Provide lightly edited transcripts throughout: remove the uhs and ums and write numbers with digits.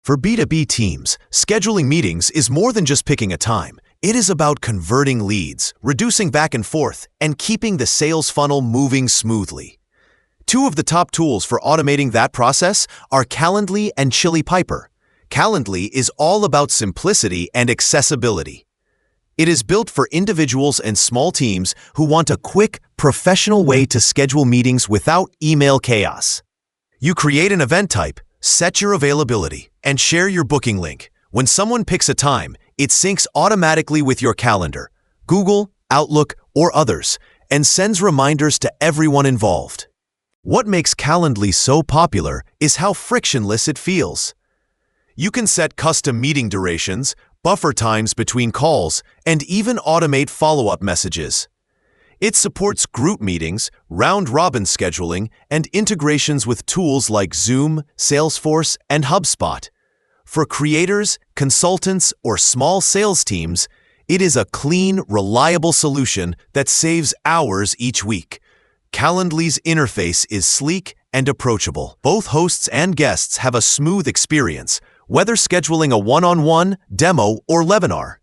For B2B teams, scheduling meetings is more than just picking a time. It is about converting leads, reducing back and forth, and keeping the sales funnel moving smoothly. Two of the top tools for automating that process are Calendly and Chili Piper. Calendly is all about simplicity and accessibility. It is built for individuals and small teams who want a quick, professional way to schedule meetings without email chaos. You create an event type, set your availability, and share your booking link. When someone picks a time, it syncs automatically with your calendar, Google, Outlook, or others, and sends reminders to everyone involved. What makes Calendly so popular is how frictionless it feels. You can set custom meeting durations, buffer times between calls, and even automate follow-up messages. It supports group meetings, round-robin scheduling, and integrations with tools like Zoom, Salesforce, and HubSpot. For creators, consultants, or small sales teams, it is a clean, reliable solution that saves hours each week. Calendly's interface is sleek and approachable. Both hosts and guests have a smooth experience, whether scheduling a one-on-one, demo, or webinar.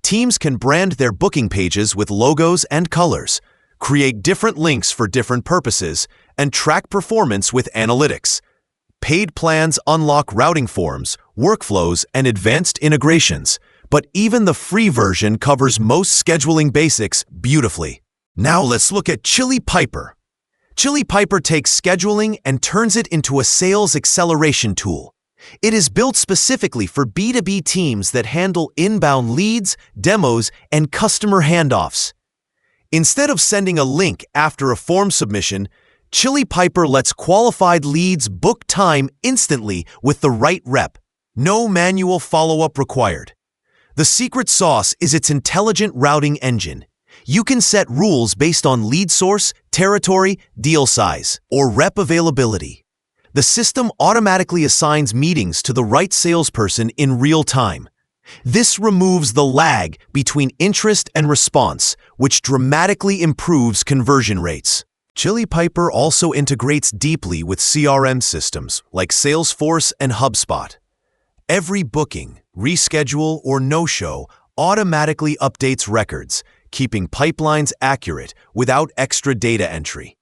Teams can brand their booking pages with logos and colors, create different links for different purposes, and track performance with analytics. Paid plans unlock routing forms, workflows, and advanced integrations, but even the free version covers most scheduling basics beautifully. Now let's look at Chili Piper. Chili Piper takes scheduling and turns it into a sales acceleration tool. It is built specifically for B2B teams that handle inbound leads, demos, and customer handoffs. Instead of sending a link after a form submission, Chili Piper lets qualified leads book time instantly with the right rep. No manual follow-up required. The secret sauce is its intelligent routing engine. You can set rules based on lead source, territory, deal size, or rep availability. The system automatically assigns meetings to the right salesperson in real time. This removes the lag between interest and response, which dramatically improves conversion rates. Chili Piper also integrates deeply with CRM systems like Salesforce and HubSpot. Every booking, reschedule, or no-show automatically updates records, keeping pipelines accurate without extra data entry.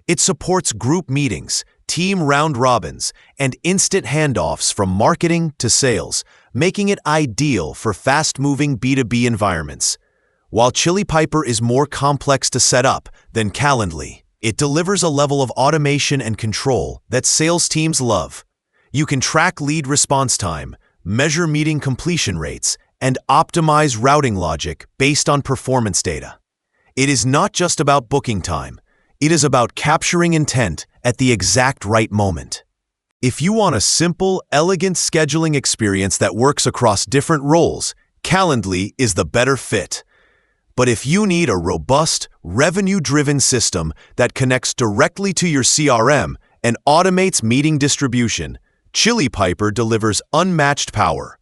It supports group meetings, team round-robins, and instant handoffs from marketing to sales, making it ideal for fast-moving B2B environments. While Chili Piper is more complex to set up than Calendly, it delivers a level of automation and control that sales teams love. You can track lead response time, measure meeting completion rates, and optimize routing logic based on performance data. It is not just about booking time. It is about capturing intent at the exact right moment. If you want a simple, elegant scheduling experience that works across different roles, Calendly is the better fit. But if you need a robust, revenue-driven system that connects directly to your CRM and automates meeting distribution, Chili Piper delivers unmatched power.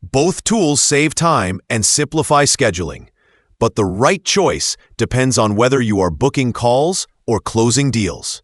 Both tools save time and simplify scheduling, but the right choice depends on whether you are booking calls or closing deals.